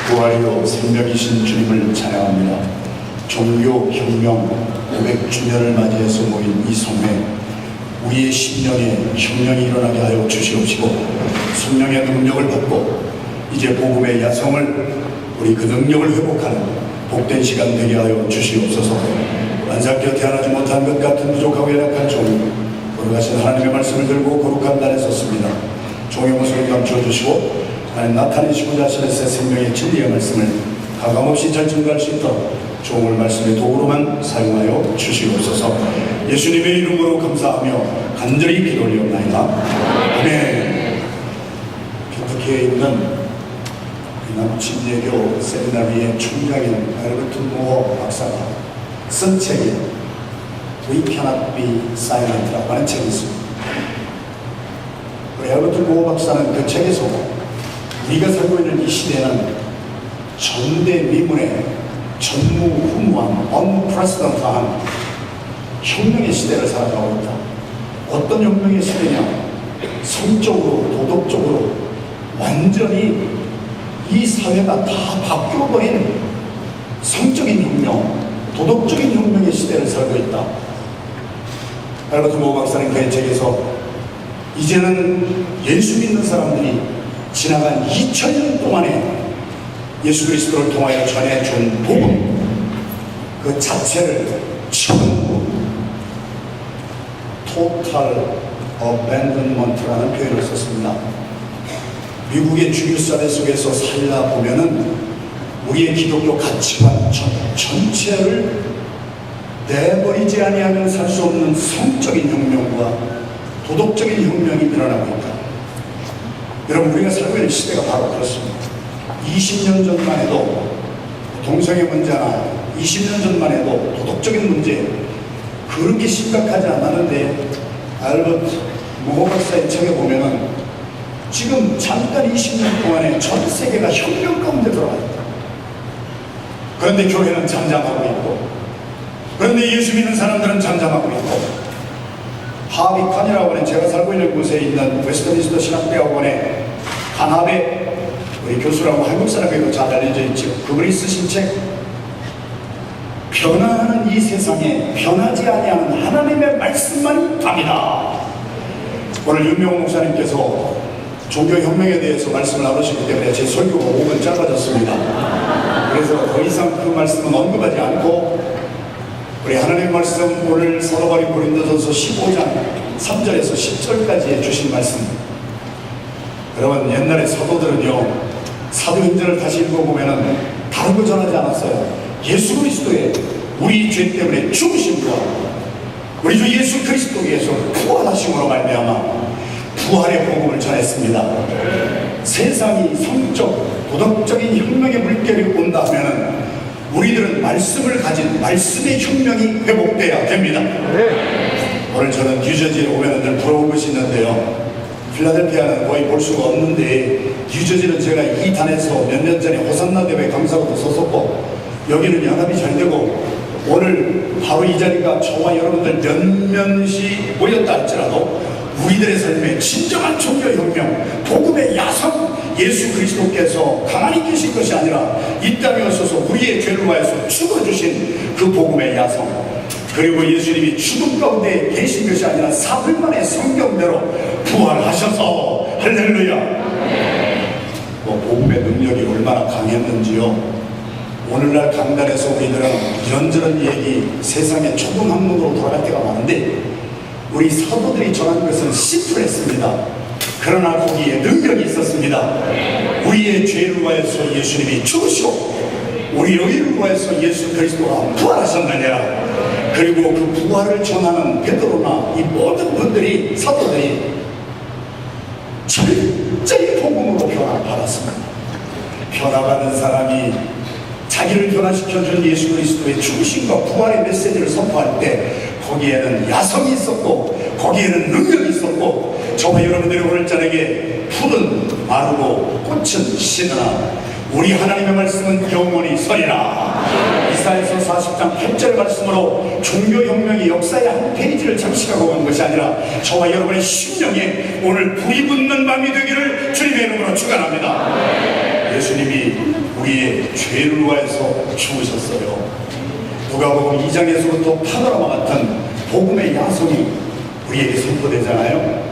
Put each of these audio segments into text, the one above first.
부활이요 생명이신 주님을 찬양합니다. 종교혁명 500주년을 맞이해서 모인 이 성회, 우리의 심령에 혁명이 일어나게 하여 주시옵시고, 성령의 능력을 받고 이제 복음의 야성을, 우리 그 능력을 회복하는 복된 시간 되게 하여 주시옵소서. 완삭되어 태어나지 못한 것 같은 부족하고 연약한 종, 거룩하신 하나님의 말씀을 들고 거룩한 날에 섰습니다. 종의 모습을 감춰주시고 하나님 나타내시고자 하시는 새 생명의 진리의 말씀을 가감없이 잘 증거할 수 있도록 종을 말씀의 도구로만 사용하여 주시옵소서. 예수님의 이름으로 감사하며 간절히 기도 올리옵나이다. 아멘. 켄터키에 있는 남침예교 세미나리의 총장인 알버트 모어 박사가 쓴 책이 We Cannot Be Silent라고 하는 책이 있습니다. 우리 알버트 모어 박사는 그 책에서 우리가 살고 있는 이 시대는 전대미문의 전무후무한 unprecedented한 혁명의 시대를 살아가고 있다. 어떤 혁명의 시대냐? 성적으로, 도덕적으로 완전히 이 사회가 다 바뀌어버린 성적인 혁명, 도덕적인 혁명의 시대를 살고 있다. 알버트 모어 박사는 그의 책에서 이제는 예수 믿는 사람들이 지나간 2000년 동안에 예수 그리스도를 통하여 전해준 복음 그 자체를 처음 Total Abandonment라는 표현을 썼습니다. 미국의 주류 사회 속에서 살다 보면은 우리의 기독교 가치관 전체를 내버리지 아니하면 살 수 없는 성적인 혁명과 도덕적인 혁명이 일어나고 있다. 여러분, 우리가 살고 있는 시대가 바로 그렇습니다. 20년 전만 해도 동성애 문제나 20년 전만 해도 도덕적인 문제 그렇게 심각하지 않았는데, 알버트 모어 박사의 책에 보면은 지금 잠깐 20년 동안에 전 세계가 혁명 가운데 들어가 있다. 그런데 교회는 잠잠하고 있고, 그런데 예수 믿는 사람들은 잠잠하고 있고, 하비칸이라고 하는 제가 살고 있는 곳에 있는 웨스트민스터 신학대학원의 간합의 우리 교수라고 한국 사람에게도 잘 알려져 있죠. 그분이 쓰신 책, 변화하는 이 세상에 변하지 아니하는 하나님의 말씀만이 답이다. 오늘 윤명호 목사님께서 종교혁명에 대해서 말씀을 나누시기 때문에 제 설교가 5분 짧아졌습니다. 그래서 더 이상 그 말씀은 언급하지 않고, 우리 하나님 말씀, 오늘 사도바울 고린도전서 15장 3절에서 10절까지 해주신 말씀. 여러분, 옛날에 사도들은요, 사도행전을 다시 읽어보면은 다른 거 전하지 않았어요. 예수 그리스도의 우리 죄 때문에 죽으심과 우리 주 예수 그리스도께서 부활하심으로 말미암아 부활의 복음을 전했습니다. 세상이 성적, 도덕적인 혁명의 물결이 온다 하면은 우리들은 말씀을 가진 말씀의 혁명이 회복돼야 됩니다. 오늘 저는 뉴저지에 오면 늘 부러운 것이 있는데요, 필라델피아는 거의 볼 수가 없는데 뉴저지는 제가 이 단에서 몇 년 전에 호산나 대회 강사로도 섰었고, 여기는 연합이 잘 되고, 오늘 바로 이 자리가 저와 여러분들 몇몇이 모였다 할지라도 우리들의 삶에 진정한 종교혁명, 복음의 야성, 예수 그리스도께서 가만히 계신 것이 아니라 이 땅에 오셔서 우리의 죄를 위하여서 죽어주신 그 복음의 야성, 그리고 예수님이 죽음 가운데 계신 것이 아니라 사흘 만에 성경대로 부활하셔서, 할렐루야. 복음의 능력이 얼마나 강했는지요, 오늘날 강단에서 우리들은 이런저런 얘기, 세상의 좁은 학문으로 돌아갈 때가 많은데 우리 사도들이 전한 것은 심플했습니다. 그러나 거기에 능력이 있었습니다. 우리의 죄를 위하여서 예수님이 죽으시고 우리의 의를 위하여서 예수 그리스도가 부활하셨느니라. 그리고 그 부활을 전하는 베드로나 이 모든 분들이, 사도들이 철저히 복음으로 변화를 받았습니다. 변화받은 사람이 자기를 변화시켜준 예수 그리스도의 죽으심과 부활의 메시지를 선포할 때 거기에는 야성이 있었고, 거기에는 능력이 있었고, 저와 여러분들이 오늘 저녁에 풀은 마르고 꽃은 시드나 우리 하나님의 말씀은 영원히 서리라. 이사야서 40장 8절 말씀으로 종교혁명이 역사의 한 페이지를 장식하고 간 것이 아니라 저와 여러분의 심령에 오늘 불이 붙는 밤이 되기를 주님의 이름으로 축원합니다. 예수님이 우리의 죄를 위하여서 죽으셨어요. 누가복음 2장에서부터 파노라마 같은 복음의 야성이 우리에게 선포되잖아요.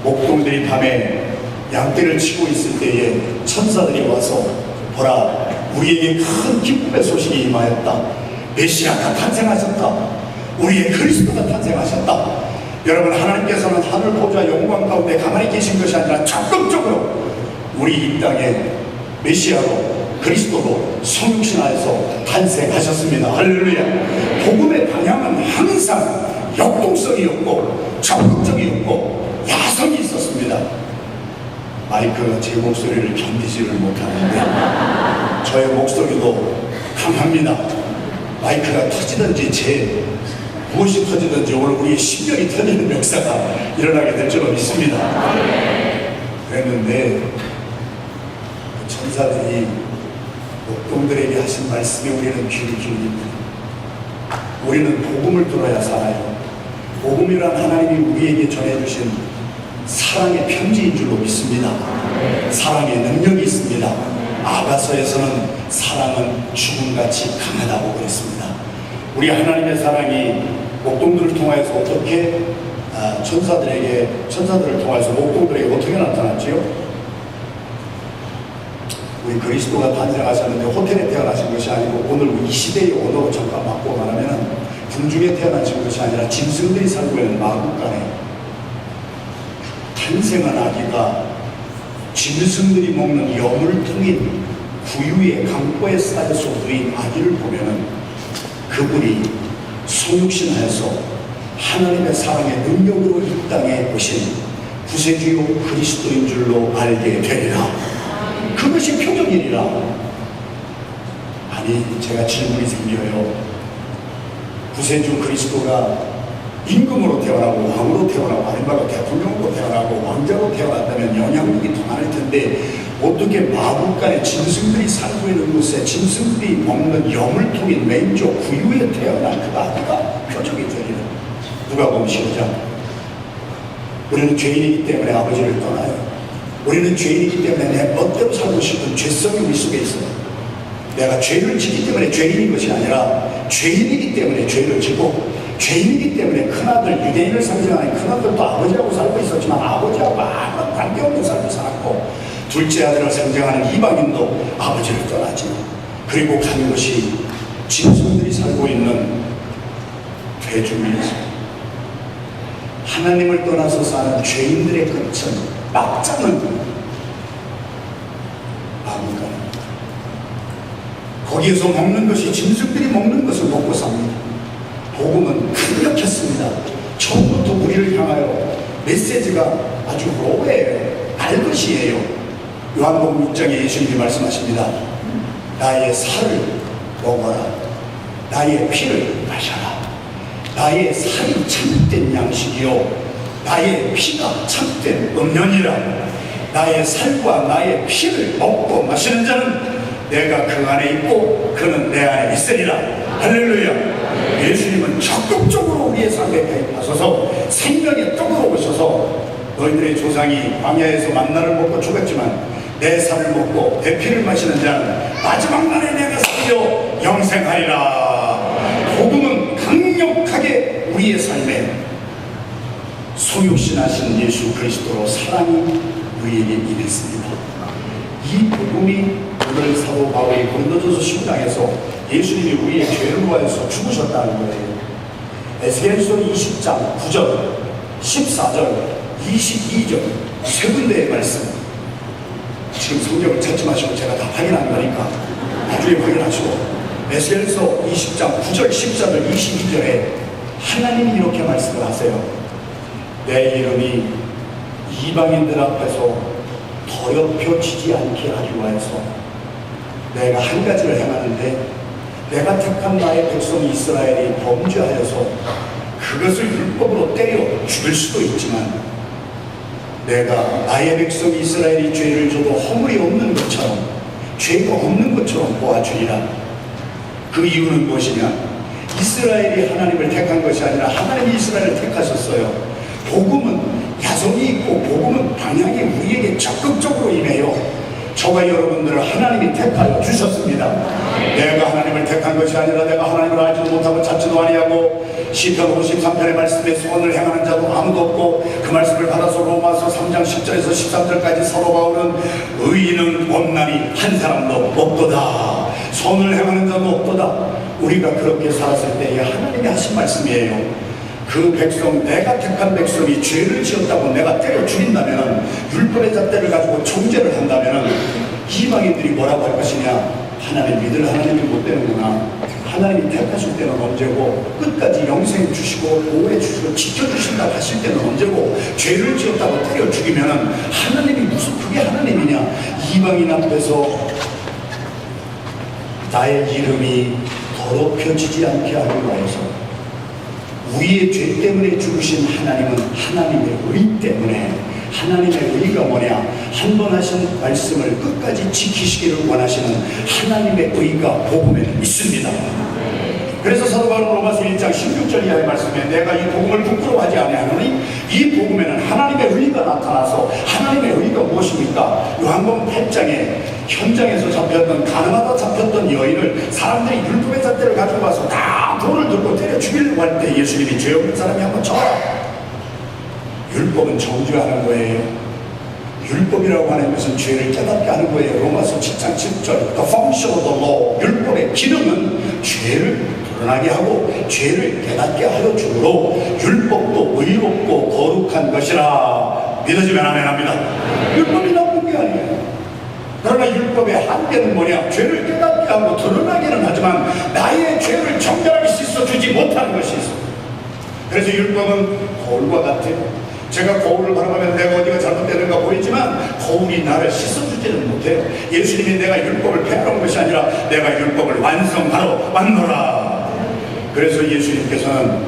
목동들이 밤에 양떼를 치고 있을 때에 천사들이 와서 보라, 우리에게 큰 기쁨의 소식이 임하였다. 메시아가 탄생하셨다. 우리의 그리스도가 탄생하셨다. 여러분, 하나님께서는 하늘 보좌 영광 가운데 가만히 계신 것이 아니라 적극적으로 우리 이 땅에 메시아로 그리스도로 성육신하여서 탄생하셨습니다. 할렐루야. 복음의 방향은 항상 역동성이었고 적극적이었고 야성이 있었습니다. 마이크가 제 목소리를 견디지를 못하는데 저의 목소리도 강합니다. 마이크가 터지든지 제 무엇이 터지든지 오늘 우리의 심령이 터지는 역사가 일어나게 될 줄로 믿습니다. 그랬는데 천사들이 목동들에게 하신 말씀에 우리는 귀를 기울입니다. 우리는 복음을 들어야 살아요. 복음이란 하나님이 우리에게 전해주신 사랑의 편지인 줄로 믿습니다. 사랑의 능력이 있습니다. 아가서에서는 사랑은 죽음같이 강하다고 그랬습니다. 우리 하나님의 사랑이 목동들을 통하여서 어떻게 천사들을 통하여서 목동들에게 어떻게 나타났지요? 우리 그리스도가 탄생하셨는데 호텔에 태어나신 것이 아니고 오늘 이 시대의 언어로 잠깐 바꾸어 말하면 궁중에 태어나신 것이 아니라 짐승들이 살고 있는 마국간에 탄생한 아기가 짐승들이 먹는 여물통인 구유의 강보에 쌓여서 누인 아기를 보면은 그분이 성육신하여서 하나님의 사랑의 능력으로 이 땅에 오신 구세주요 그리스도인 줄로 알게 되리라. 그것이 표적이니라. 아니, 제가 질문이 생겨요. 구세주 그리스도가 임금으로 태어나고 왕으로 태어나고 아니면 대통령으로 태어나고 왕자로 태어났다면 영향력이 더 많을 텐데 어떻게 마국간에 짐승들이 살고 있는 곳에 짐승들이 먹는 여물통인 맨조 구유에 태어난 그 아기가 표적이 되리라. 누가복음 15장. 우리는 죄인이기 때문에 아버지를 떠나요. 우리는 죄인이기 때문에 내 멋대로 살고 싶은 죄성이 우리 속에 있어요. 내가 죄를 지기 때문에 죄인인 것이 아니라 죄인이기 때문에 죄를 지고 죄인이기 때문에 큰아들, 유대인을 상징하는 큰아들도 아버지하고 살고 있었지만 아버지하고 아무런 관계없는 삶을 살았고 둘째 아들을 상징하는 이방인도 아버지를 떠나지. 그리고 간 것이 짐승들이 살고 있는 돼지위에서 하나님을 떠나서 사는 죄인들의 끝은 막장은 마국간입니다. 거기에서 먹는 것이 짐승들이 먹는 것을 먹고 삽니다. 복음은 강력했습니다. 처음부터 우리를 향하여 메시지가 아주 로베예요. 알것이에요. 요한복음 6장에 예수님이 말씀하십니다. 나의 살을 먹어라. 나의 피를 마셔라. 나의 살이 참된 양식이요 나의 피가 참된 음료니라. 나의 살과 나의 피를 먹고 마시는 자는 내가 그 안에 있고 그는 내 안에 있으리라. 할렐루야. 예수님은 적극적으로 우리의 삶에 가입하셔서 생명의 떡으로 오셔서 너희들의 조상이 광야에서 만나를 먹고 죽었지만 내 살을 먹고 내 피를 마시는 자는 마지막 날에 내가 살려 영생하리라. 복음은 강력하게 우리의 삶에 성육신하신 예수 그리스도로 사랑이 우리에게 임했습니다. 이 복음이 오늘 사도 바울이 고린도전서 15장에서 예수님이 우리의 죄를 위하여서 죽으셨다는 거예요. 에스겔서 20장 9절, 14절, 22절 세 군데의 말씀. 지금 성경을 찾지 마시고 제가 다 확인한 거니까 나중에 확인하시고 에스겔서 20장 9절, 14절, 22절에 하나님이 이렇게 말씀을 하세요. 내 이름이 이방인들 앞에서 더럽혀지지 않게 하기 위해서 내가 한 가지를 행하는데 내가 택한 나의 백성 이스라엘이 범죄하여서 그것을 율법으로 때려 죽일 수도 있지만 내가 나의 백성 이스라엘이 죄를 져도 허물이 없는 것처럼 죄가 없는 것처럼 보아주리라. 그 이유는 무엇이냐? 이스라엘이 하나님을 택한 것이 아니라 하나님이 이스라엘을 택하셨어요. 복음은 야성이 있고 복음은 방향이 우리에게 적극적으로 임해요. 저와 여러분들을 하나님이 택하여 주셨습니다. 내가 하나님을 택한 것이 아니라 내가 하나님을 알지도 못하고 찾지도 아니하고 시편 53편의 말씀에 선을 행하는 자도 아무도 없고 그 말씀을 받아서 로마서 3장 10절에서 13절까지 사도 바울은 의인은 원난히 한 사람도 없도다. 선을 행하는 자도 없도다. 우리가 그렇게 살았을 때에 하나님이 하신 말씀이에요. 그 백성, 내가 택한 백성이 죄를 지었다고 내가 때려 죽인다면, 율법의 잣대를 가지고 정죄를 한다면 이방인들이 뭐라고 할 것이냐? 하나님 믿을 하나님이 못 되는구나. 하나님이 택하실 때는 언제고, 끝까지 영생 주시고 보호해 주시고 지켜주신다고 하실 때는 언제고, 죄를 지었다고 때려 죽이면 하나님이 무슨 그게 하나님이냐? 이방인 앞에서 나의 이름이 더럽혀지지 않게 하기 위해서 우리의 죄 때문에 죽으신 하나님은 하나님의 의 때문에, 하나님의 의가 뭐냐? 한 번 하신 말씀을 끝까지 지키시기를 원하시는 하나님의 의가 복음에 있습니다. 그래서 사도 바울은 로마서 1장 16절 이하의 말씀에 내가 이 복음을 부끄러워하지 아니하노니 이 복음에는 하나님의 의가 나타나서, 하나님의 의가 무엇입니까? 요한복음 8장에 현장에서 잡혔던, 가늠하다 잡혔던 여인을 사람들이 율법의 잣대를 가지고 와서 다 돌을 들고 때려 죽이려고 할 때 예수님이 죄 없는 사람이 한번 쳐라. 율법은 정죄하는 거예요. 율법이라고 하는 것은 죄를 깨닫게 하는 거예요. 로마서 7장 10절 The function of the law, 율법의 기능은 죄를 드러나게 하고 죄를 깨닫게 하여 주므로 율법도 의롭고 거룩한 것이라. 믿어지면 아멘 합니다. 율법이 나쁜 게 아니에요. 그러나 율법의 한계는 뭐냐? 죄를 깨닫게 하고 드러나기는 하지만 나의 죄를 정결하게 씻어주지 못하는 것이 있습니다. 그래서 율법은 거울과 같아요. 제가 거울을 바라보면 내가 어디가 잘못되는가 보이지만 거울이 나를 씻어주지는 못해요. 예수님이 내가 율법을 폐하는 것이 아니라 내가 율법을 완성하러 왔노라. 그래서 예수님께서는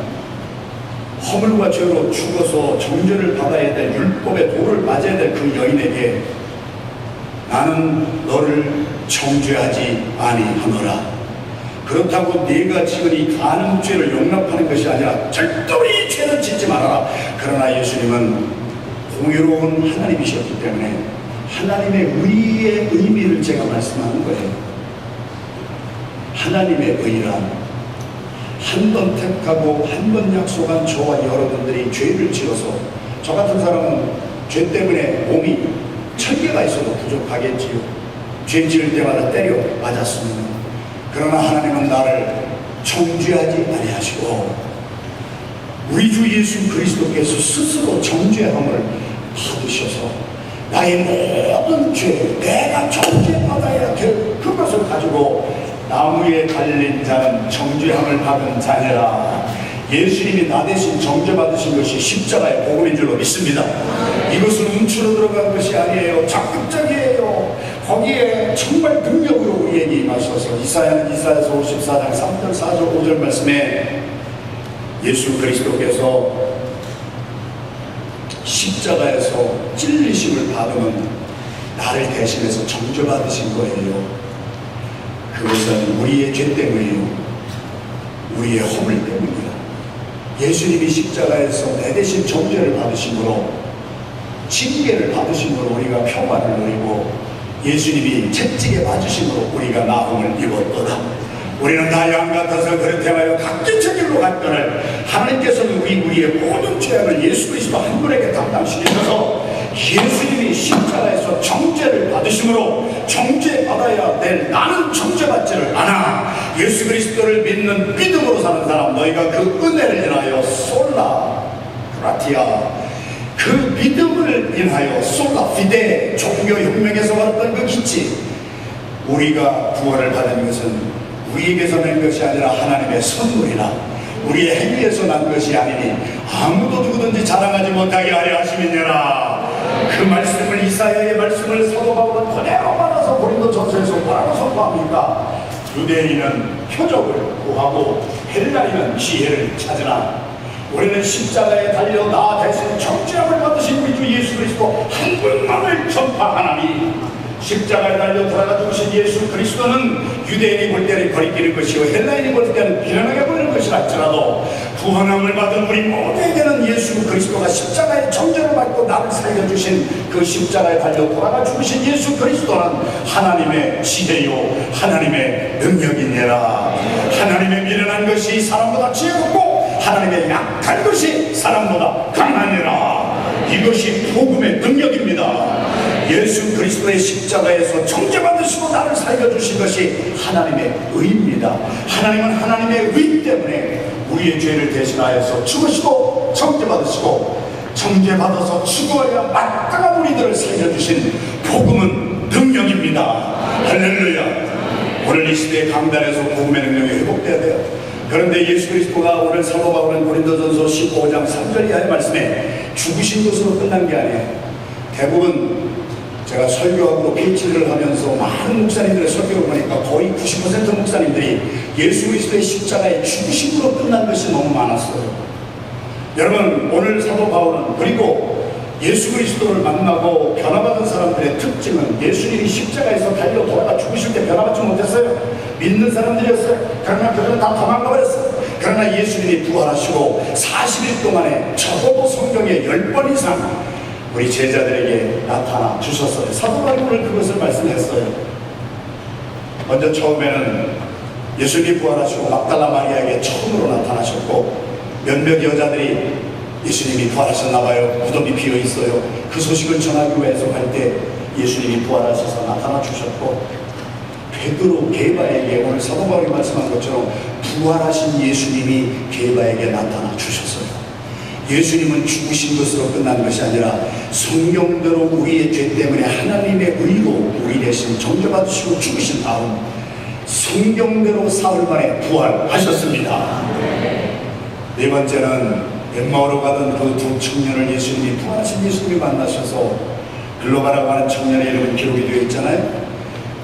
허물과 죄로 죽어서 정죄를 받아야 될 율법의 돌을 맞아야 될 그 여인에게 나는 너를 정죄하지 아니하노라. 그렇다고 네가 지은 이 간음죄를 용납하는 것이 아니라 절대로 이 죄는 짓지 말아라. 그러나 예수님은 공의로운 하나님이셨기 때문에 하나님의 의의 의미를 제가 말씀하는 거예요. 하나님의 의란 한 번 택하고 한 번 약속한 저와 여러분들이 죄를 지어서, 저 같은 사람은 죄 때문에 몸이 1000개가 있어도 부족하겠지요. 죄 지을 때마다 때려 맞았습니다. 그러나 하나님은 나를 정죄하지 아니하시고 우리 주 예수 그리스도께서 스스로 정죄함을 받으셔서 나의 모든 죄, 내가 정죄받아야 될 그것을 가지고 나무에 달린 자는 정죄함을 받은 자니라. 예수님이 나 대신 정죄받으신 것이 십자가의 복음인 줄로 믿습니다. 이것은 움츠러 들어간 것이 아니에요. 적극적이에요. 거기에 정말 능력으로 우리에게 임하셔서 이사야는 이사야서 54장 3절 4절 5절 말씀에 예수 그리스도께서 십자가에서 찔리심을 받으면 나를 대신해서 정죄받으신 거예요. 그것은 우리의 죄 때문이에요. 우리의 허물 때문이에요. 예수님이 십자가에서 내 대신 정죄를 받으심으로, 징계를 받으심으로 우리가 평화를 누리고, 예수님이 채찍에 맞으심으로 우리가 나음을 입었도다. 우리는 다 양 같아서 그렇다하여 각기 제 길로 갔거늘 하나님께서는 우리의 모든 죄악을 예수 그리스도 한 분에게 담당시키셔서 예수님이 십자가에서 정죄를 받으심으로 정죄받아야 될 나는 정죄받지를 않아. 예수 그리스도를 믿는 믿음으로 사는 사람, 너희가 그 은혜를 인하여 솔라 그라티아, 그 믿음을 인하여 솔라 피데, 종교혁명에서 왔던 그 기치, 우리가 구원을 받은 것은 우리에게서 낸 것이 아니라 하나님의 선물이라. 우리의 행위에서 난 것이 아니니 아무도 누구든지 자랑하지 못하게 하려 하심이니라. 그 말씀을, 이사야의 말씀을 사도 바울은 그대로 받아서 고린도전서에서 뭐라고 선포합니까? 유대인은 표적을 구하고 헬라인은 지혜를 찾으나 우리는 십자가에 달려 나 대신 정죄함을 받으신 우리 주 예수 그리스도 한 분만을 전파하나니 십자가에 달려 돌아가 죽으신 예수 그리스도는 유대인이 볼 때는 거리끼는 것이요 헬라인이 볼 때는 비난하게 보이는 것이라 할지라도 구원함을 받은 우리 모두에게는 예수 그리스도가 십자가의 정죄를 받고 나를 살려주신 그 십자가에 달려 돌아가 죽으신 예수 그리스도는 하나님의 지혜요 하나님의 능력이니라. 하나님의 미련한 것이 사람보다 지혜롭고 하나님의 약한 것이 사람보다 강하니라. 이것이 복음의 능력입니다. 예수 그리스도의 십자가에서 정죄받으시고 나를 살려주신 것이 하나님의 의입니다. 하나님은 하나님의 의 때문에 우리의 죄를 대신하여서 죽으시고 정죄받으시고 정죄받아서 죽어야 마땅한 우리들을 살려주신 복음은 능력입니다. 할렐루야. 오늘 이 시대의 강단에서 복음의 능력이 회복되어야 돼요. 그런데 예수 그리스도가 오늘 사도 바울은 고린도전서 15장 3절 이하의 말씀에 죽으신 것으로 끝난 게 아니에요. 대부분 제가 설교하고 PhD를 하면서 많은 목사님들의 설교를 보니까 거의 90% 목사님들이 예수 그리스도의 십자가의 죽으심으로 끝난 것이 너무 많았어요. 여러분, 오늘 사도 바울은 그리고 예수 그리스도를 만나고 변화받은 사람들의 특징은 예수님이 십자가에서 달려 돌아가 죽으실 때 변화받지 못했어요. 믿는 사람들이었어요. 그러나 그들은 다 도망가 버렸어요. 그러나 예수님이 부활하시고 40일 동안에 적어도 성경에 10번 이상 우리 제자들에게 나타나 주셨어요. 사도 바울은 그것을 말씀했어요. 먼저 처음에는 예수님이 부활하시고 막달라 마리아에게 처음으로 나타나셨고 몇몇 여자들이 예수님이 부활하셨나봐요. 무덤이 비어있어요. 그 소식을 전하기 위해서 갈 때 예수님이 부활하셔서 나타나 주셨고 베드로 게바에게 오늘 사도 바울이 말씀한 것처럼 부활하신 예수님이 게바에게 나타나 주셨어요. 예수님은 죽으신 것으로 끝난 것이 아니라 성경대로 우리의 죄 때문에 하나님의 의로 우리 대신 정죄받으시고 죽으신 다음 성경대로 사흘 만에 부활하셨습니다. 네 번째는 엠마오로 가던 그 두 청년을 예수님이 부활하신 예수님이 만나셔서 글로가라고 하는 청년의 이름은 기록이 되어 있잖아요.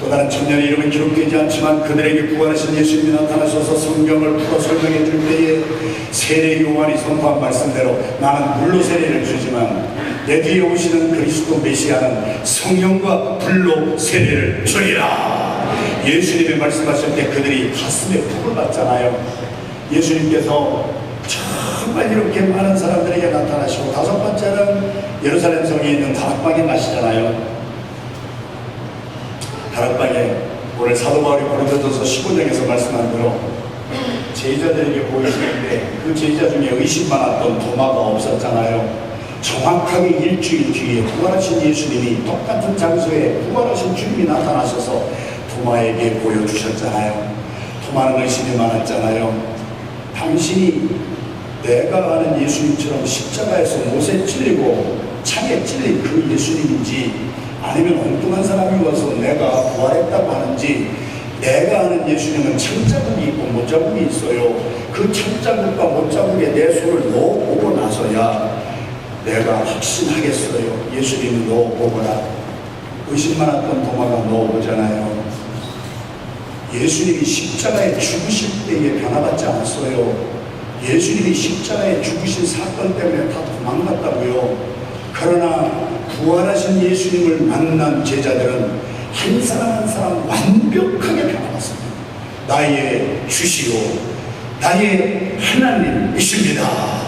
또 다른 청년의 이름은 기록되지 않지만 그들에게 부활하신 예수님이 나타나셔서 성경을 풀어 설명해 줄 때에 세례 요한이 선포한 말씀대로 나는 물로 세례를 주지만 내 뒤에 오시는 그리스도 메시아는 성령과 불로 세례를 주리라. 예수님이 말씀하실 때 그들이 가슴에 푹을 받잖아요. 예수님께서 정말 이렇게 많은 사람들에게 나타나시고 다섯 번째는 예루살렘 성에 있는 다락방에 가시잖아요. 다락방에 오늘 사도 바울이 고린도전서 15장에서 말씀한 대로 제자들에게 보이시는데 그 제자 중에 의심 많았던 도마가 없었잖아요. 정확하게 일주일 뒤에 부활하신 예수님이 똑같은 장소에 부활하신 주님이 나타나셔서 도마에게 보여주셨잖아요. 도마는 의심이 많았잖아요. 당신이 내가 아는 예수님처럼 십자가에서 못에 찔리고 창에 찔린 그 예수님인지 아니면 엉뚱한 사람이 와서 내가 부활했다고 하는지 내가 아는 예수님은 창자국이 있고 못자국이 있어요. 그 창자국과 못자국에 내 손을 넣어보고 나서야 내가 확신하겠어요. 예수님이 넣어보거라. 의심 많았던 도마가 넣어보잖아요. 예수님이 십자가에 죽으실 때에 변화받지 않았어요. 예수님이 십자가에 죽으신 사건 때문에 다 도망갔다고요. 그러나 부활하신 예수님을 만난 제자들은 한 사람 한 사람 완벽하게 변화받습니다. 나의 주시오 나의 하나님이십니다.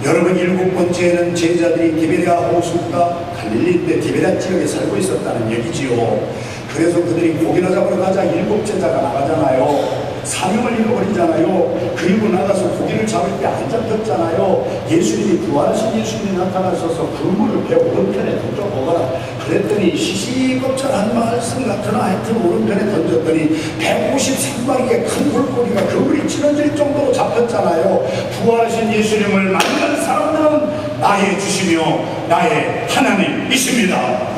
여러분, 일곱 번째는 제자들이 디베랴 호숫가 갈릴리인데 디베랴 지역에 살고 있었다는 얘기지요. 그래서 그들이 고기나 잡으러 가자 일곱 제자가 나가잖아요. 사명을 잃어버리잖아요. 그리고 나가서 고기를 잡을 때 안 잡혔잖아요. 예수님이 부활하신 예수님이 나타나셔서 그물을 배 오른편에 던져보거라. 그랬더니 시시겁절한 말씀 같으나 하여튼 오른편에 던졌더니 153마리의 큰 물고기가 그물이 찢어질 정도로 잡혔잖아요. 부활하신 예수님을 만난 사람들은 나의 주시며 나의 하나님이십니다.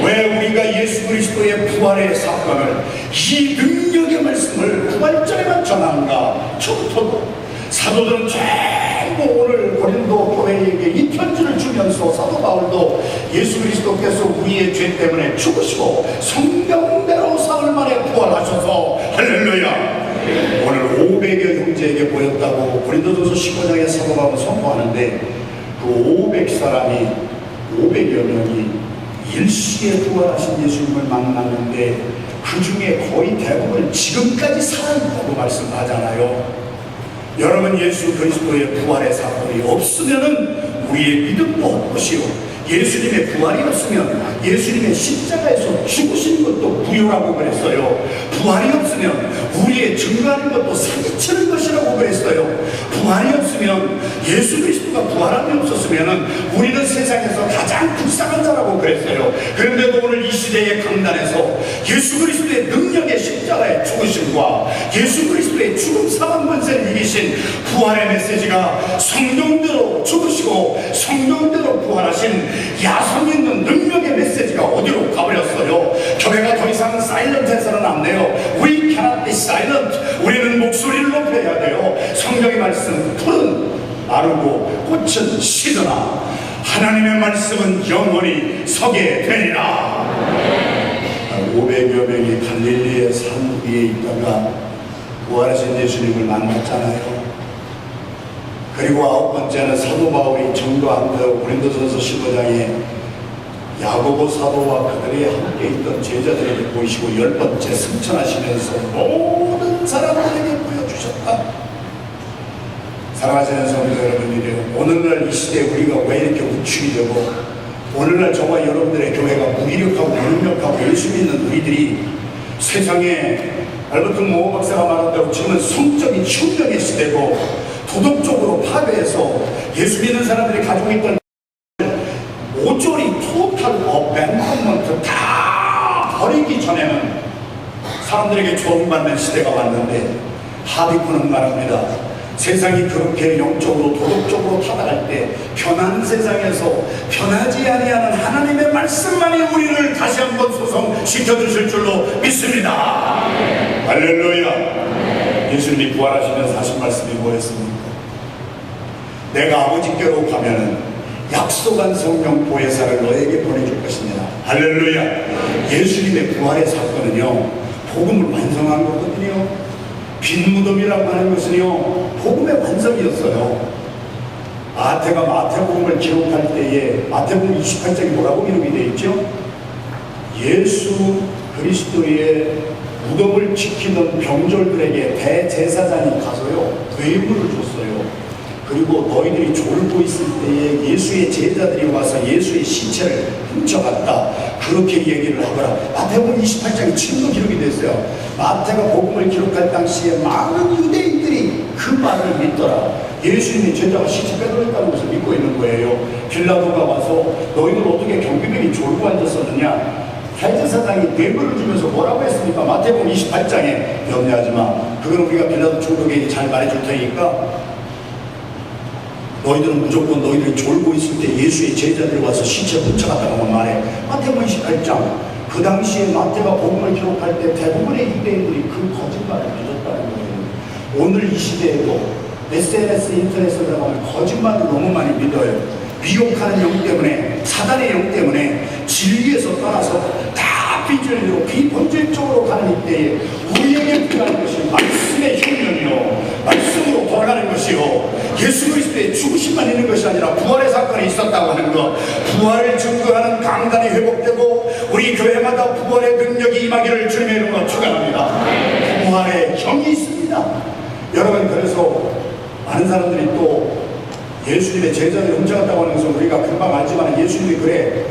왜 우리가 예수 그리스도의 부활의 사건을 이 능력의 말씀을 부활절에만 전하는가? 처음부터 사도들은 전부 오늘 고린도 교회에게 이 편지를 주면서 사도 바울도 예수 그리스도께서 우리의 죄 때문에 죽으시고 성경대로 사흘 만에 부활하셔서 할렐루야. 오늘 500여 형제에게 보였다고 고린도전서 15장에 사도 바울은 선포하는데 그 500사람이 500여 명이 일시에 부활하신 예수님을 만났는데 그 중에 거의 대부분 지금까지 살아있다고 말씀하잖아요. 여러분, 예수 그리스도의 부활의 사건이 없으면은 우리의 믿음도 헛것이요, 예수님의 부활이 없으면 예수님의 십자가에서 죽으신 것도 부요라고 그랬어요. 부활이 없으면 우리의 증거하는 것도 사기치는 것이라고 그랬어요. 부활이 없으면, 예수 그리스도가 부활함이 없었으면 우리는 세상에서 가장 불쌍한 자라고 그랬어요. 그런데도 오늘 이 시대의 강단에서 예수 그리스도의 능력의 십자가의 죽으심과 예수 그리스도의 죽음 사망 권세를 이기신 부활의 메시지가 성령대로 죽으시고 성령대로 부활하신 야성 있는 능력의 메시지가 어디로 가버렸어요. 교회가 더 이상 사일런트해서는 안 돼요. We cannot be silent. 우리는 목소리를 높여야 돼요. 성경의 말씀 풀은 마르고 꽃은 시드나 하나님의 말씀은 영원히 서게 되리라. 500여 명이 갈릴리의 산 위에 있다가 부활하신 예수님을 만났잖아요. 그리고 9번째는 사도 바울이 전도한다고 고린도전서 15장에 야고보 사도와 그들이 함께 있던 제자들에게 보이시고 10번째 승천하시면서 모든 사람들에게 보여주셨다. 사랑하시는 성도 여러분들이, 오늘날 이 시대에 우리가 왜 이렇게 우측이 되고 오늘날 저와 여러분들의 교회가 무기력하고 무능력하고 예수 믿는 우리들이 세상에 알버트 모 박사가 말한 대로 지금은 성적인 혁명의 시대고 도덕적으로 파괴해서 예수 믿는 사람들이 가지고 있던 모조리 토탈 어벤먼트 다 버리기 전에는 사람들에게 조롱받는 시대가 왔는데, 하비꾼은 말합니다. 세상이 그렇게 영적으로 도덕적으로 타락할 때 편한 세상에서 변하지 아니하는 하나님의 말씀만이 우리를 다시 한번 소성시켜 주실 줄로 믿습니다. 할렐루야. 예수님이 부활하시면서 하신 말씀이 뭐였습니까? 내가 아버지께로 가면은 약속한 성령 보혜사를 너에게 보내줄 것입니다. 할렐루야. 예수님의 부활의 사건은요, 복음을 완성한 거거든요. 빈 무덤이라고 하는 것은요, 복음의 완성이었어요. 마태가 마태복음을 기록할 때에 마태복음 28장이 뭐라고 기록이 되어 있죠? 예수 그리스도의 무덤을 지키던 병졸들에게 대제사장이 가서요, 뇌물을 줬어요. 그리고 너희들이 졸고 있을 때에 예수의 제자들이 와서 예수의 시체를 훔쳐갔다, 그렇게 얘기를 하거라. 마태복음 28장에 지금도 기록이 됐어요. 마태가 복음을 기록할 당시에 많은 유대인들이 그 말을 믿더라. 예수님의 제자가 시체 빼돌렸다는 것을 믿고 있는 거예요. 빌라도가 와서 너희들 어떻게 경비병이 졸고 앉았었느냐, 대제사장이 뇌물을 주면서 뭐라고 했습니까? 마태복음 28장에 염려하지 마, 그건 우리가 빌라도 총독에게 잘 말해줄 테니까 너희들은 무조건 너희들이 졸고 있을 때 예수의 제자들이 와서 시체 훔쳐갔다고 말해. 마태복음 28장. 그 당시에 마태가 복음을 기록할 때 대부분의 유대인들이 그 거짓말을 믿었다는 거예요. 오늘 이 시대에도 SNS 인터넷에 들어가면 거짓말을 너무 많이 믿어요. 미혹하는 영 때문에, 사단의 영 때문에 진리에서 떠나서 다 비전리로 비본질적으로 가는 이때에 우리에게 필요한 것이 말씀의 혁명이요, 말씀으로 돌아가는 것이요, 예수 그리스도의 죽으심만 있는 것이 아니라 부활의 사건이 있었다고 하는 것, 부활을 증거하는 강단이 회복되고 우리 교회마다 부활의 능력이 임하기를 주님의 이름으로 축원합니다. 부활의 형이 있습니다. 여러분, 그래서 많은 사람들이 또 예수님의 제자들이 훔쳐갔다고 하는 것은 우리가 금방 알지만, 예수님이 그래,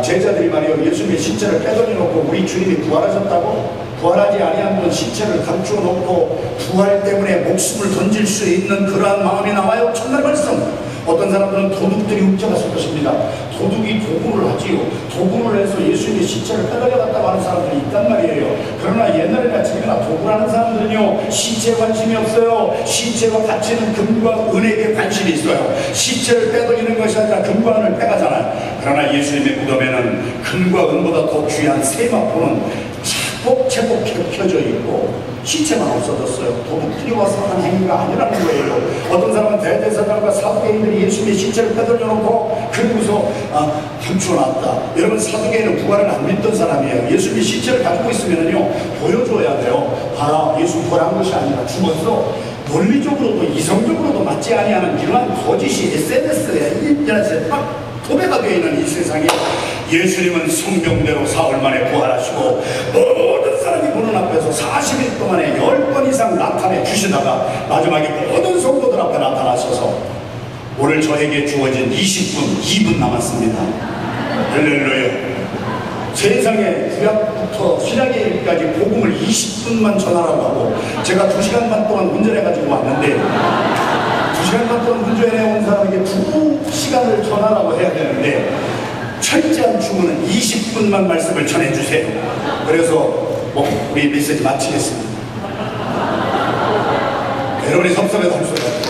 제자들이 말이요, 예수님의 시체를 빼돌려 놓고 우리 주님이 부활하셨다고, 부활하지 아니한 분 시체를 감추어 놓고 부활 때문에 목숨을 던질 수 있는 그러한 마음이 나와요. 첫날 말씀. 어떤 사람들은 도둑들이 훔쳐갔을 것입니다. 도둑이 도구를 하지요. 도구를 해서 예수님의 시체를 빼돌려갔다고 하는 사람들이 있단 말이에요. 그러나 옛날이나 지금이나 도구를 하는 사람들은요, 시체에 관심이 없어요. 시체와 갇히는 금과 은에게 관심이 있어요. 시체를 빼돌리는 것이 아니라 금과 은을 빼가잖아요. 그러나 예수님의 무덤에는 금과 은보다 더 귀한 세마포는 차곡차곡 겹쳐져 있고 시체만 없어졌어요. 도둑들이 와서 하는 행위가 아니라는 거예요. 어떤 사람은 대제사장과 사두개인들이 예수님의 시체를 빼돌려 놓고 그리고서 감추어놨다. 여러분, 사두개인은 부활을 안 믿던 사람이에요. 예수님의 시체를 가지고 있으면요, 보여줘야 돼요. 봐라, 예수 부활한 것이 아니라 죽었어. 논리적으로도 이성적으로도 맞지 아니하는 이러한 거짓이 SNS에 인터넷에 막 도배가 되어 있는 이 세상에 예수님은 성경대로 사흘 만에 부활하시고 모든 사람이 보는 앞에서 40일 동안에 10번 이상 나타내 주시다가 마지막에 모든 성도들 앞에 나타나셔서 오늘 저에게 주어진 20분, 2분 남았습니다. 할렐루야. 세상에 구약부터 신약에까지 복음을 20분만 전하라고 하고 제가 2시간 반 동안 운전해가지고 왔는데 2시간 반 동안 운전해온 사람에게 2시간을 전하라고 해야 되는데 철저한 주문은 20분만 말씀을 전해주세요. 그래서 우리 메시지 마치겠습니다. 여러분이 섭섭해도 할 수가 없어요.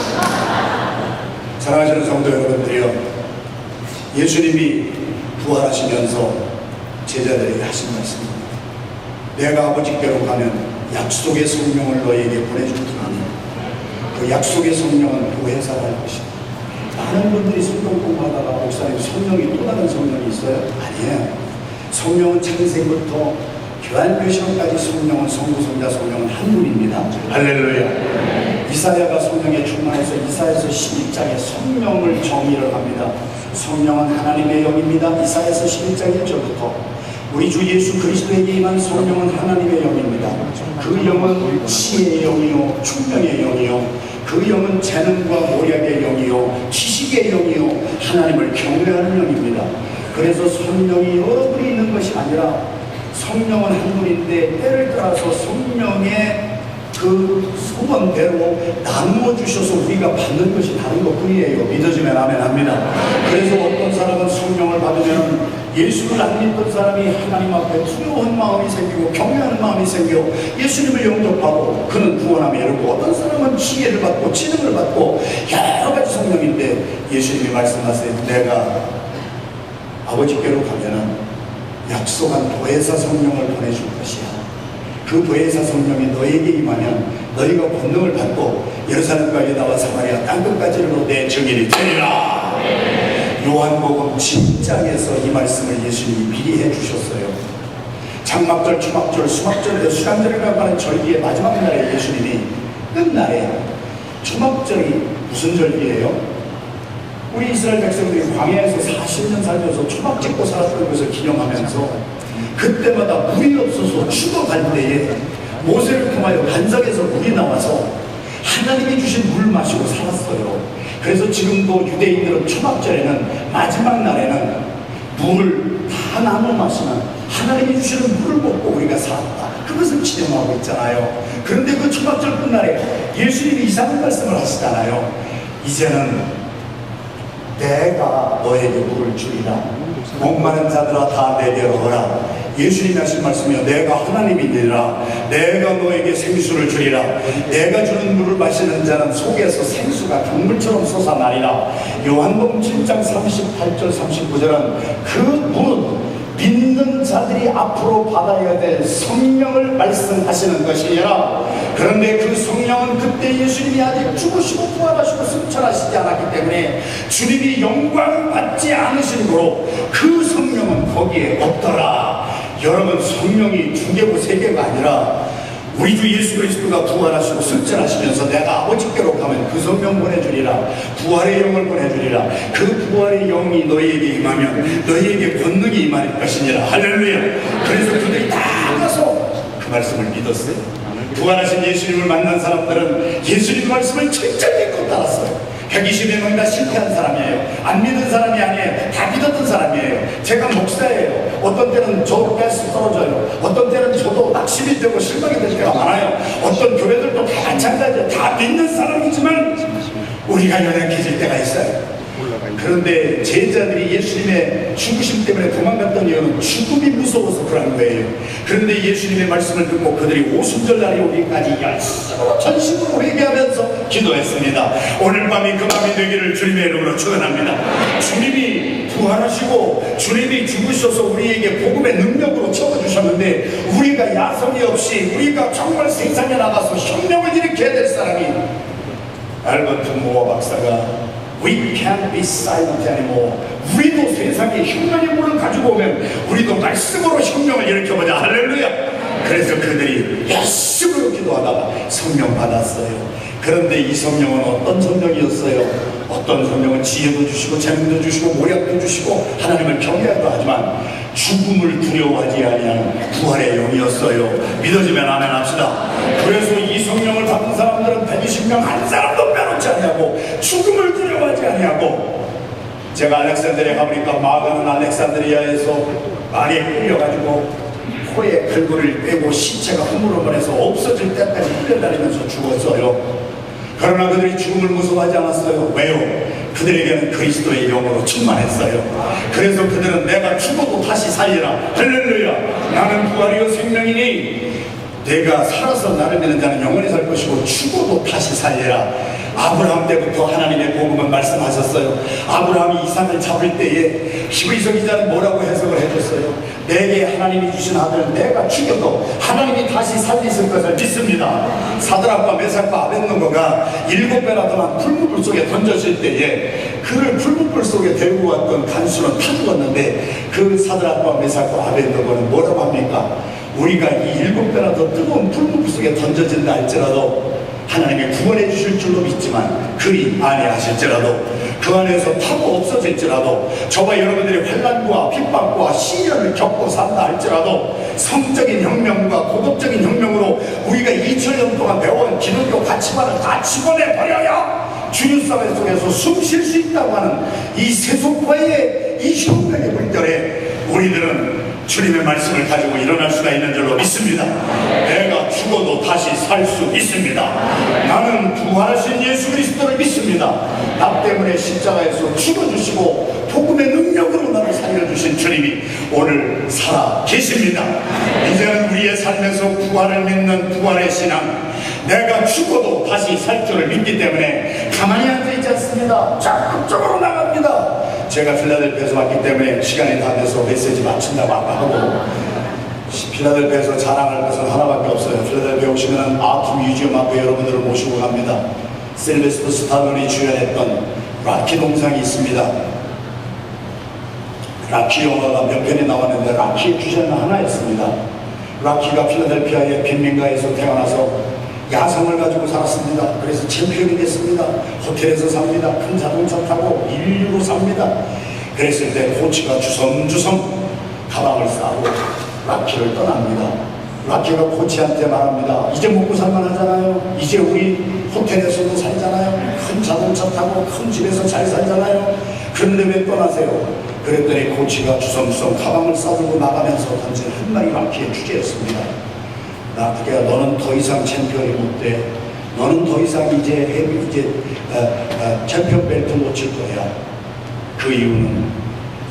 사랑하시는 성도 여러분들이요, 예수님이 부활하시면서 제자들에게 하신 말씀입니다. 내가 아버지께로 가면 약속의 성령을 너에게 보내줄 테니 그 약속의 성령은 보혜사가 할 것이다. 많은 분들이 성경 공부하다가 목사님 성령이 또 다른 성령이 있어요? 아니에요. 성령은 창세부터 교환교시로까지 성령은 성부, 성자, 성령은 한 분입니다. 할렐루야. 이사야가 성령에 충만해서 이사야서 11장에 성령을 정의를 합니다. 성령은 하나님의 영입니다. 이사야서 11장 1절부터 우리 주 예수 그리스도에게 임한 성령은 하나님의 영입니다. 그 영은 지혜의 영이요 충명의 영이요 그 영은 재능과 모략의 영이요 지식의 영이요 하나님을 경외하는 영입니다. 그래서 성령이 여러 분이 있는 것이 아니라 성령은 한 분인데 때를 따라서 성령의 그 소원대로 나누어 주셔서 우리가 받는 것이 다른 것뿐이에요. 믿어지면 아멘 합니다. 그래서 어떤 사람은 성령을 받으면 예수를 안 믿던 사람이 하나님 앞에 두려운 마음이 생기고 경외하는 마음이 생겨 예수님을 영접하고 그는 구원함에 이르고, 어떤 사람은 지혜를 받고 지능을 받고 여러 가지 성령인데 예수님이 말씀하세요. 내가 아버지께로 가면은 약속한 보혜사 성령을 보내줄 것이야. 그 보혜사 성령이 너에게 임하면 너희가 권능을 받고 예루살렘과 유다와 사마리아 땅끝까지 이르러 내 증인이 되리라. 요한복음 10장에서 이 말씀을 예수님이 미리 해주셨어요. 장막절, 초막절, 수막절, 수장절이라고 하는 절기의 마지막 날에 예수님이 끝날에, 초막절이 무슨 절기예요? 우리 이스라엘 백성들이 광야에서 40년 살면서 초막 찍고 살았던 것을 기념하면서 그때마다 물이 없어서 죽어갈 때에 모세를 통하여 반석에서 물이 나와서 하나님이 주신 물 마시고 살았어요. 그래서 지금도 유대인들은 초막절에는 마지막 날에는 물을 다 나눠 마시는, 하나님이 주시는 물을 먹고 우리가 살았다, 그것을 기념하고 있잖아요. 그런데 그 초막절 끝날에 예수님이 이상한 말씀을 하시잖아요. 이제는 내가 너에게 물을 주리라. 목마른 자들아 다 내게로 오라. 예수님이 하신 말씀이요, 내가 하나님이니라. 내가 너에게 생수를 주리라. 내가 주는 물을 마시는 자는 속에서 생수가 강물처럼 솟아나리라. 요한복음 7장 38절 39절은 그 물은 믿는 자들이 앞으로 받아야 될 성령을 말씀하시는 것이니라. 그런데 그 성령은 그때 예수님이 아직 죽으시고 부활하시고 승천하시지 않았기 때문에 주님이 영광을 받지 않으심으로 그 성령은 거기에 없더라. 여러분, 성령이 중개부 세계가 아니라 우리 주 예수 그리스도가 부활하시고 승천하시면서 내가 아버지께로 가면 그 성령 보내주리라. 부활의 영을 보내주리라. 그 부활의 영이 너희에게 임하면 너희에게 권능이 임할 것이니라. 할렐루야. 그래서 그들이 다 가서 그 말씀을 믿었어요. 부활하신 예수님을 만난 사람들은 예수님 말씀을 철저히 믿고 따랐어요. 120여 명이나 실패한 사람이에요. 안 믿은 사람이 아니에요. 다 믿었던 사람이에요. 제가 목사예요. 어떤 때는 저도 가스 떨어져요. 어떤 때는 저도 낙심이 되고 실망이 될 때가 많아요. 어떤 교회들도 다 마찬가지예요. 다 믿는 사람이지만 우리가 연약해질 때가 있어요. 그런데 제자들이 예수님의 죽으심 때문에 도망갔던 이유는 죽음이 무서워서 그런 거예요. 그런데 예수님의 말씀을 듣고 그들이 오순절날이 오기까지 열심으로 전심으로 회개하면서 기도했습니다. 오늘 밤이 그 밤이 되기를 주님의 이름으로 축원합니다. 주님이 부활하시고 주님이 죽으셔서 우리에게 복음의 능력으로 채워주셨는데 우리가 야성이 없이 우리가 정말 세상에 나가서 혁명을 일으켜야 될 사람이, 알버트 모어 박사가 We can't be silent anymore. 우리도 세상에 혁명의 물을 가지고 오면 우리도 말씀으로 혁명을 일으켜보자. 할렐루야. 그래서 그들이 열심으로 기도하다가 성령 받았어요. 그런데 이 성령은 어떤 성령이었어요? 어떤 성령은 지혜도 주시고 재능도 주시고 모략도 주시고 하나님을 경외하기도 하지만 죽음을 두려워하지 아니하는 부활의 영이었어요. 믿어지면 아멘 합시다. 그래서 이 성령을 받은 사람들은 120명 한 사람도 빼놓지 아니하고 죽음을 두려워하지 아니하고, 제가 알렉산드리아 가보니까 마가는 알렉산드리아에서 말에 끌려가지고 코에 글구를 빼고 시체가 흐물흐물해서 없어질 때까지 끌려다니면서 죽었어요. 그러나 그들이 죽음을 무서워하지 않았어요. 왜요? 그들에게는 그리스도의 영으로 충만했어요. 그래서 그들은 내가 죽어도 다시 살리라, 할렐루야, 나는 부활이요 생명이니 내가 살아서 나를 믿는 자는 영원히 살 것이고 죽어도 다시 살리라. 아브라함 때부터 하나님의 복음은 말씀하셨어요. 아브라함이 이삭을 잡을 때에 히브리서 기자는 뭐라고 해석을 해줬어요? 내게 하나님이 주신 아들 내가 죽여도 하나님이 다시 살리실 것을 믿습니다. 사드락과 메삭과 아벳느고가 7배나 더한 풀무불 속에 던졌을 때에 그를 풀무불 속에 데리고 왔던 간수는 타 죽었는데 그 사드락과 메삭과 아벳느고는 뭐라고 합니까? 우리가 이 7배나 더 뜨거운 풀무불 속에 던져진다 할지라도 하나님이 구원해 주실 줄로 믿지만 그리 아니하실지라도 그 안에서 타고 없어질지라도 저와 여러분들이 환난과 핍박과 시련을 겪고 산다 할지라도 성적인 혁명과 고급적인 혁명으로 우리가 2000년 동안 배워온 기독교 가치관을 다 집어내버려야 주유사회 속에서 숨 쉴 수 있다고 하는 이 세속화의 이 혁명의 물결에 우리들은 주님의 말씀을 가지고 일어날 수가 있는 줄로 믿습니다. 내가 죽어도 다시 살 수 있습니다. 나는 부활하신 예수 그리스도를 믿습니다. 나 때문에 십자가에서 죽어주시고 복음의 능력으로 나를 살려주신 주님이 오늘 살아 계십니다. 이제는 우리의 삶에서 부활을 믿는 부활의 신앙, 내가 죽어도 다시 살 줄을 믿기 때문에 가만히 앉아있지 않습니다. 적극적으로 나갑니다. 제가 필라델피아에서 왔기 때문에 시간이 다 돼서 메시지 마친다고 아까 하고, 필라델피아에서 자랑할 것은 하나밖에 없어요. 필라델피아 오시면 아트 뮤지엄 앞에 여러분들을 모시고 갑니다. 실베스터 스타돈이 주연했던 라키 동상이 있습니다. 라키 영화가 몇 편이 나왔는데 라키의 주제는 하나였습니다. 라키가 필라델피아의 빈민가에서 태어나서 야성을 가지고 살았습니다. 그래서 챔피언이 됐습니다. 호텔에서 삽니다. 큰 자동차 타고 인류로 삽니다. 그랬을 때 코치가 주섬주섬 가방을 싸고 라키를 떠납니다. 라키가 코치한테 말합니다. 이제 먹고 살만하잖아요. 이제 우리 호텔에서도 살잖아요. 큰 자동차 타고 큰 집에서 잘 살잖아요. 그런데 왜 떠나세요? 그랬더니 코치가 주섬주섬 가방을 싸들고 나가면서 던진 한 마리 라키의 주제였습니다. 라키가 너는 더 이상 챔피언이 못 돼. 너는 더 이상 이제 챔피언 벨트 못 칠 거야. 그 이유는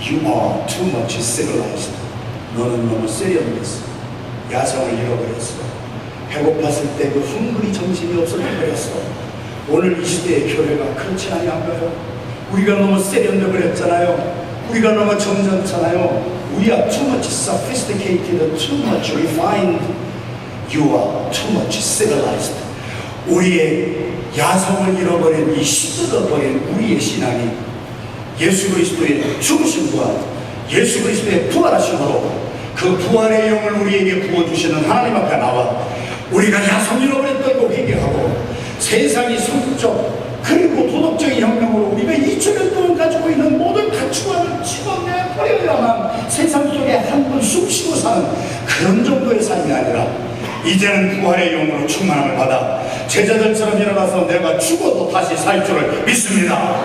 You are too much civilized. 너는 너무 세련됐어. 야성을 잃어버렸어. 배고팠을 때 그 흥분이 정신이 없어져버렸어. 오늘 이 시대의 교회가 그렇지 아니한가요? 우리가 너무 세련돼 버렸잖아요. 우리가 너무 점잖잖아요. We are too much sophisticated, too much refined. You are too much civilized. 우리의 야성을 잃어버린 이 시들어버린 우리의 신앙이 예수 그리스도의 죽으심과 예수 그리스도의 부활하심으로 그 부활의 영을 우리에게 부어주시는 하나님 앞에 나와 우리가 야성 잃어버렸던 거 회개하고 세상이 성적 그리고 도덕적인 혁명으로 우리가 2000년 동안 가지고 있는 모든 가치관을 집어내버려야만 세상 속에 한 번 숨 쉬고 사는 그런 정도의 삶이 아니라 이제는 부활의 영으로 충만함을 받아 제자들처럼 일어나서 내가 죽어도 다시 살 줄을 믿습니다.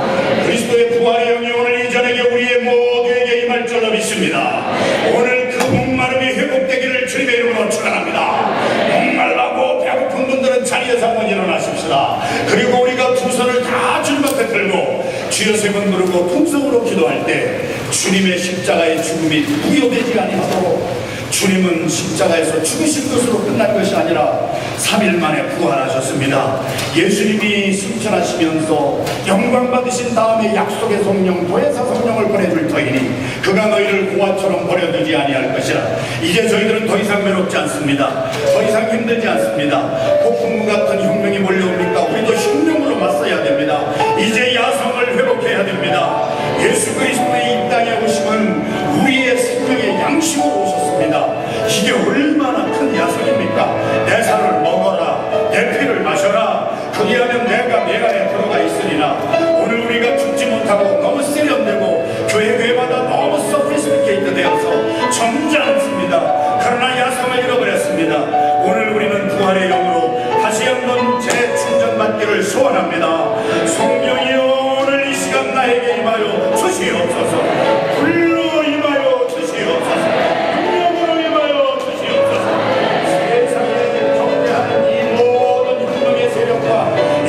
그리스도의 부활의 영이 오늘 이전에게 우리의 모두에게 임할 줄로 믿습니다. 오늘 그 목마름이 회복되기를 주님의 이름으로 축원합니다. 목말라고 배고픈 분들은 자리에서 한번 일어나십시다. 그리고 우리가 두 손을 다 주님 앞에 들고 주여 세 번 부르고 통성으로 기도할 때 주님의 십자가의 죽음이 무효되지 아니하도록 주님은 십자가에서 죽으신 것으로 끝난 것이 아니라 3일 만에 부활하셨습니다. 예수님이 승천하시면서 영광 받으신 다음에 약속의 성령 도회사 성령을 보내줄 터이니 그가 너희를 고아처럼 버려두지 아니할 것이라. 이제 저희들은 더 이상 외롭지 않습니다. 더 이상 힘들지 않습니다. 폭풍우 같은 혁명이 몰려옵니까? 우리도 혁명으로 맞서야 됩니다. 이제 야성을 회복해야 됩니다. 예수 그리스도의 이 땅에 오심은 우리의 생명의 양식으로 오셨습니다. 이게 얼마나 큰 야성 부활의 영으로 다시 한번 재충전받기를 소원합니다. 성령이여 오늘 이 시간 나에게 임하여 주시옵소서. 불로 임하여 주시옵소서. 능력으로 임하여 주시옵소서. 세상에 경배하는 이 모든 혁명의 세력과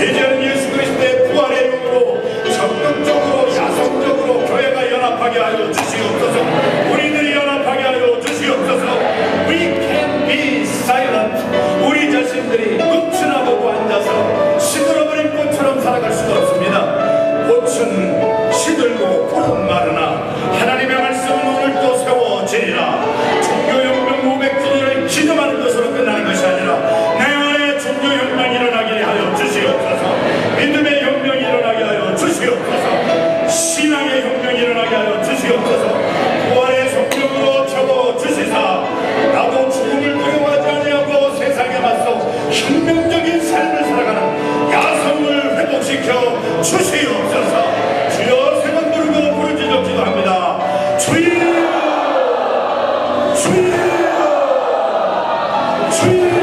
예전 예수 그리스도의 부활의 영으로 적극적으로 야성적으로 교회가 연합하게 하여 주시옵소서. 우리들이 연합하게 하여 주시옵소서. We can be silent. 우리 자신들이 끝이나 보고 앉아서 시들어버린 꽃처럼 살아갈 수가 없습니다. 꽃은 시들고 푸른 마르나 하나님의 말씀은 오늘 또 세워지리라. 종교혁명 500주년을 기념하는 것으로 끝나는 것이 아니라 내 안에 종교혁명이 일어나게 하여 주시옵소서. 믿음의 혁명이 일어나게 하여 주시옵소서. 신앙의 혁명이 일어나게 하여 주시옵소서. 부활의 성령으로 채워주시사 나도 죽음을 두려워하지 아니하고 세상에 맞서 혁명적인 삶을 살아가는 야성을 회복시켜 주시옵소서. 주여 세 번 부르고 부르짖어 기도합니다. 주여 주여 주여